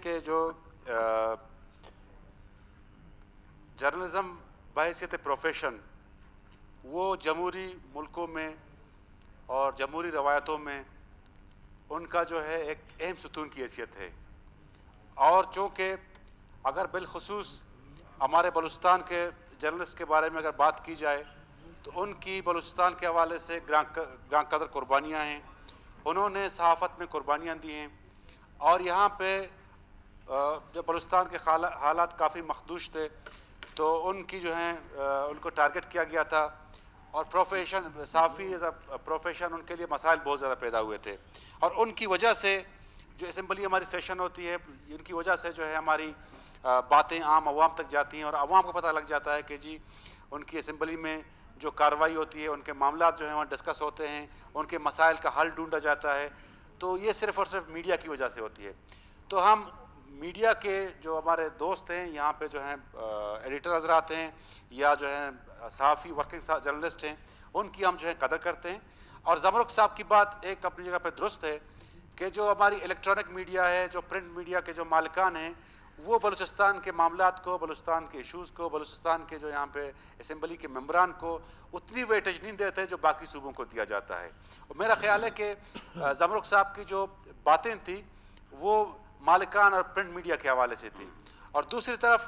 کہ جو جرنلزم بحیثیت پروفیشن وہ جمہوری ملکوں میں اور جمہوری روایتوں میں ان کا جو ہے ایک اہم ستون کی حیثیت ہے، اور چونکہ اگر بالخصوص ہمارے بلوچستان کے جرنلسٹ کے بارے میں اگر بات کی جائے تو ان کی بلوچستان کے حوالے سے گراں قدر قربانیاں ہیں، انہوں نے صحافت میں قربانیاں دی ہیں، اور یہاں پہ جب بلوچستان کے حالات کافی مخدوش تھے تو ان کی جو ہیں ان کو ٹارگٹ کیا گیا تھا، اور پروفیشن صحافی ایز اے پروفیشن ان کے لیے مسائل بہت زیادہ پیدا ہوئے تھے، اور ان کی وجہ سے جو اسمبلی ہماری سیشن ہوتی ہے ان کی وجہ سے جو ہے ہماری باتیں عام عوام تک جاتی ہیں، اور عوام کو پتہ لگ جاتا ہے کہ جی ان کی اسمبلی میں جو کارروائی ہوتی ہے، ان کے معاملات جو ہیں وہاں ڈسکس ہوتے ہیں، ان کے مسائل کا حل ڈھونڈا جاتا ہے، تو یہ صرف اور صرف میڈیا کی وجہ سے ہوتی ہے۔ تو ہم میڈیا کے جو ہمارے دوست ہیں یہاں پہ جو ہیں ایڈیٹر حضرات ہیں یا جو ہیں صحافی ورکنگ جرنلسٹ ہیں، ان کی ہم جو ہے قدر کرتے ہیں، اور زمرک صاحب کی بات ایک اپنی جگہ پہ درست ہے کہ جو ہماری الیکٹرانک میڈیا ہے، جو پرنٹ میڈیا کے جو مالکان ہیں، وہ بلوچستان کے معاملات کو، بلوچستان کے ایشوز کو، بلوچستان کے جو یہاں پہ اسمبلی کے ممبران کو اتنی ویٹیج نہیں دیتے جو باقی صوبوں کو دیا جاتا ہے۔ اور میرا خیال ہے کہ زمرک صاحب کی جو باتیں تھیں وہ مالکان اور پرنٹ میڈیا کے حوالے سے تھی، اور دوسری طرف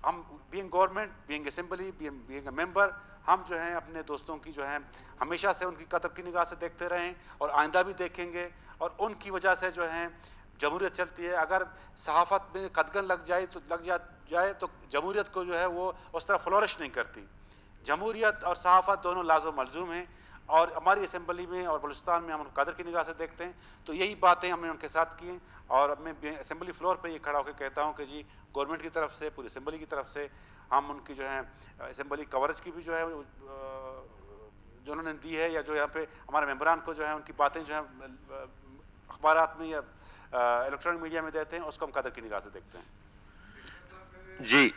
ہم being government, being assembly, being a member, ہم جو ہیں اپنے دوستوں کی جو ہیں ہمیشہ سے ان کی قدر کی نگاہ سے دیکھتے رہے ہیں اور آئندہ بھی دیکھیں گے، اور ان کی وجہ سے جو ہیں جمہوریت چلتی ہے۔ اگر صحافت میں قدغن لگ جائے تو جمہوریت کو جو ہے وہ اس طرح فلورش نہیں کرتی۔ جمہوریت اور صحافت دونوں لازم ملزوم ہیں، اور ہماری اسمبلی میں اور بلوچستان میں ہم ان کو قدر کی نگاہ سے دیکھتے ہیں، تو یہی باتیں ہم نے ان کے ساتھ کی ہیں، اور میں اسمبلی فلور پہ یہ کھڑا ہو کے کہتا ہوں کہ جی گورنمنٹ کی طرف سے، پوری اسمبلی کی طرف سے ہم ان کی جو ہے اسمبلی کوریج کی بھی جو ہے جو انہوں نے دی ہے، یا جو یہاں پہ ہمارے ممبران کو جو ہے ان کی باتیں جو ہیں اخبارات میں یا الیکٹرانک میڈیا میں دیتے ہیں، اس کو ہم قدر کی نگاہ سے دیکھتے ہیں۔ جی